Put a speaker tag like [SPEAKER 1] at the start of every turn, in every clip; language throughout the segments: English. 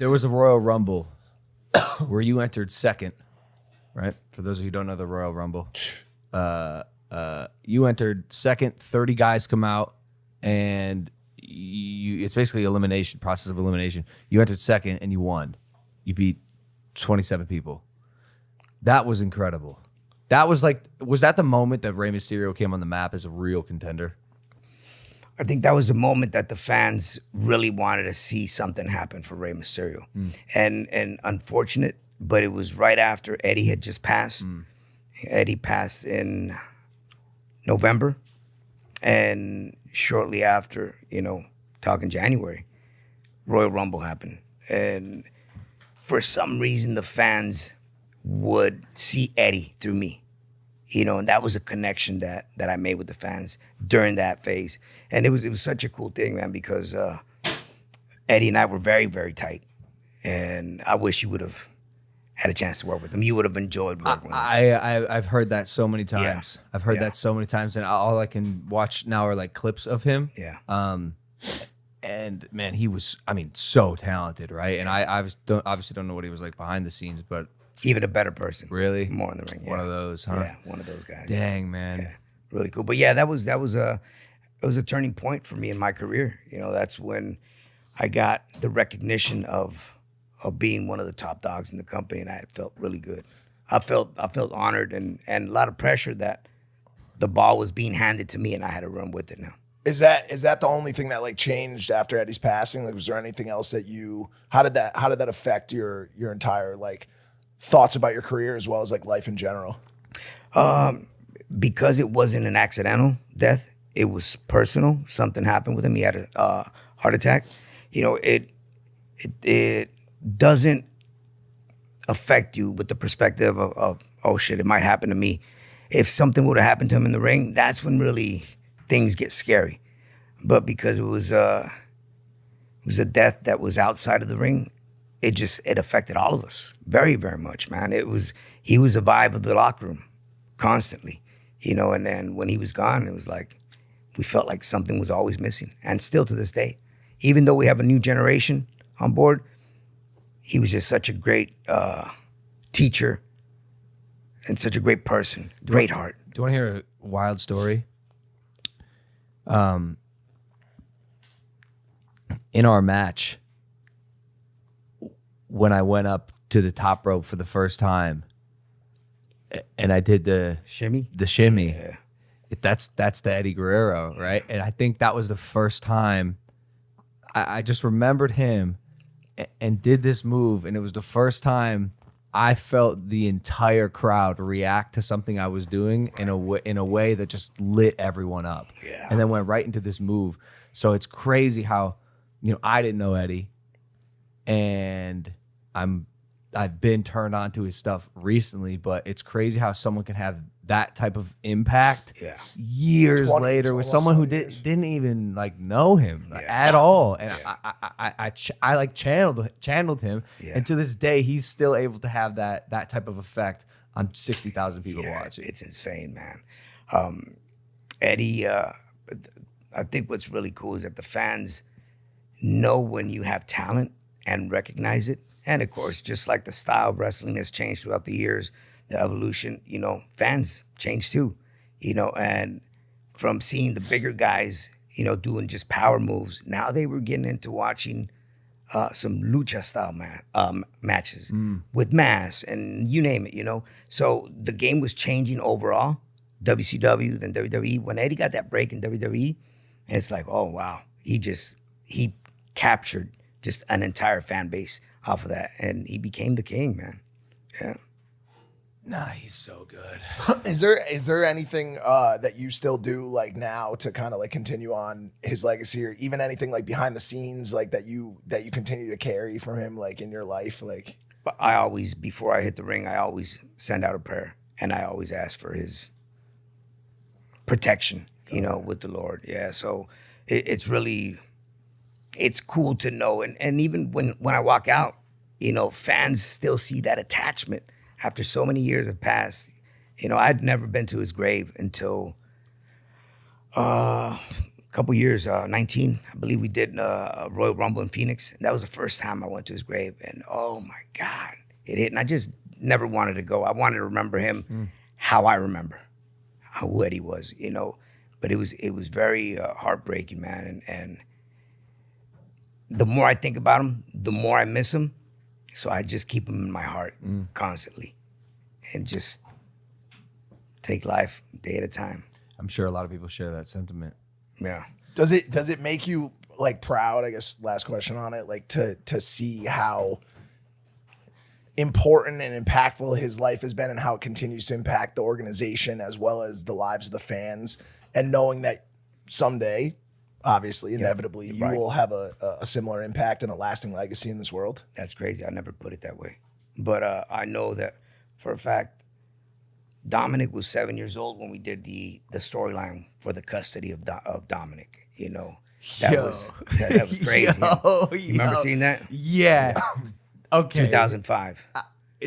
[SPEAKER 1] There was a Royal Rumble where you entered second, right? For those of you who don't know the Royal Rumble, you entered second. 30 guys come out, and it's basically elimination, process of elimination. You entered second, and you won. You beat 27 people. That was incredible. That was was that the moment that Rey Mysterio came on the map as a real contender?
[SPEAKER 2] I think that was the moment that the fans really wanted to see something happen for Rey Mysterio. And unfortunate, but it was right after Eddie had just passed. Eddie passed in November. And shortly after, talking January, Royal Rumble happened. And for some reason, the fans would see Eddie through me. And that was a connection that I made with the fans during that phase. And it was such a cool thing, man, because Eddie and I were very, very tight. And I wish you would have had a chance to work with him. You would have enjoyed working with him.
[SPEAKER 1] I've heard that so many times.
[SPEAKER 2] Yeah.
[SPEAKER 1] I've heard that so many times, and all I can watch now are clips of him.
[SPEAKER 2] Yeah.
[SPEAKER 1] And man, he was, so talented, right? And I obviously don't know what he was like behind the scenes, but
[SPEAKER 2] Even a better person.
[SPEAKER 1] really,
[SPEAKER 2] More in the ring. Yeah.
[SPEAKER 1] one of those, huh?
[SPEAKER 2] Yeah, one of those guys.
[SPEAKER 1] Dang, man.
[SPEAKER 2] Yeah, really cool. But yeah, that was a turning point for me in my career. That's when I got the recognition of being one of the top dogs in the company, and I felt really good. I felt honored and a lot of pressure that the ball was being handed to me, and I had to run with it now.
[SPEAKER 3] Is that the only thing that changed after Eddie's passing? Was there anything else that how did that affect your entire thoughts about your career as well as life in general?
[SPEAKER 2] Because it wasn't an accidental death, it was personal. Something happened with him. He had a heart attack. It doesn't affect you with the perspective of oh shit, it might happen to me. If something would have happened to him in the ring, that's when really things get scary. But because it was a death that was outside of the ring, it affected all of us very, very much, man. He was the vibe of the locker room constantly, and then when he was gone, it was we felt like something was always missing. And still to this day, even though we have a new generation on board, he was just such a great teacher and such a great person, great heart.
[SPEAKER 1] Do you want to hear a wild story? In our match, when I went up to the top rope for the first time, and I did the
[SPEAKER 2] shimmy,
[SPEAKER 1] yeah. That's the Eddie Guerrero, right? And I think that was the first time I just remembered him and did this move, and it was the first time I felt the entire crowd react to something I was doing in a way that just lit everyone up.
[SPEAKER 2] Yeah.
[SPEAKER 1] And then went right into this move. So it's crazy how, I didn't know Eddie, and I've been turned on to his stuff recently, but it's crazy how someone can have that type of impact years later with someone who didn't even know him at all. And I channeled him, and to this day he's still able to have that type of effect on 60,000 people watching.
[SPEAKER 2] It's insane, man. Eddie, I think what's really cool is that the fans know when you have talent and recognize it. And of course, just like the style of wrestling has changed throughout the years, the evolution, fans change too, and from seeing the bigger guys, doing just power moves, now they were getting into watching some lucha style matches with mass and you name it, So the game was changing overall, WCW, then WWE. When Eddie got that break in WWE, it's oh wow, he captured just an entire fan base off of that, and he became the king, man. Yeah.
[SPEAKER 1] Nah, he's so good.
[SPEAKER 3] Is there anything that you still do now to kind of continue on his legacy, or even anything behind the scenes that you continue to carry from him in your life?
[SPEAKER 2] But I always, before I hit the ring, I always send out a prayer, and I always ask for his protection, with the Lord. Yeah, so it's really, it's cool to know, and even when I walk out, fans still see that attachment. After so many years have passed, I'd never been to his grave until couple years, 19, I believe we did a Royal Rumble in Phoenix. And that was the first time I went to his grave. And oh my God, it hit. And I just never wanted to go. I wanted to remember him how I remember who Eddie was, you know. But it was very heartbreaking, man. And the more I think about him, the more I miss him. So I just keep him in my heart constantly and just take life day at a time.
[SPEAKER 1] I'm sure a lot of people share that sentiment.
[SPEAKER 2] Yeah.
[SPEAKER 3] Does it make you like proud? I guess last question on it, like to see how important and impactful his life has been and how it continues to impact the organization as well as the lives of the fans, and knowing that someday, obviously, inevitably, you
[SPEAKER 2] right.
[SPEAKER 3] will have a similar impact and a lasting legacy in this world.
[SPEAKER 2] That's crazy. I never put it that way. But I know that for a fact, Dominic was 7 years old when we did the storyline for the custody of Dominic. You know, that was crazy. You remember seeing that?
[SPEAKER 1] Yeah. Okay.
[SPEAKER 2] 2005.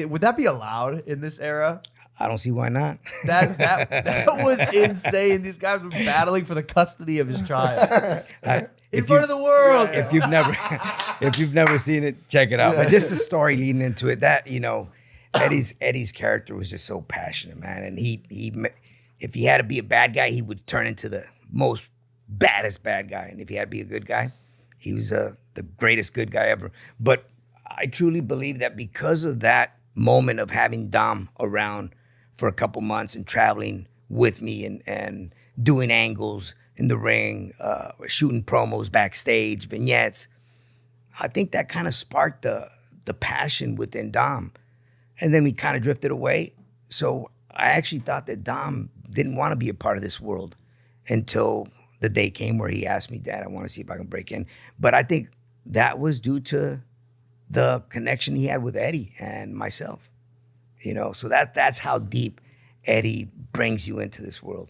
[SPEAKER 1] Would that be allowed in this era?
[SPEAKER 2] I don't see why not.
[SPEAKER 1] That was insane. These guys were battling for the custody of his child in front of the world.
[SPEAKER 2] If you've never seen it, check it out. But just the story leading into it, that, you know, Eddie's character was just so passionate, man. And he if he had to be a bad guy, he would turn into the most baddest bad guy. And if he had to be a good guy, he was the greatest good guy ever. But I truly believe that because of that moment of having Dom around for a couple months and traveling with me and doing angles in the ring, shooting promos backstage, vignettes, I think that kind of sparked the passion within Dom. And then we kind of drifted away. So I actually thought that Dom didn't want to be a part of this world until the day came where he asked me, Dad, I want to see if I can break in. But I think that was due to the connection he had with Eddie and myself. You know, so that's how deep Eddie brings you into this world.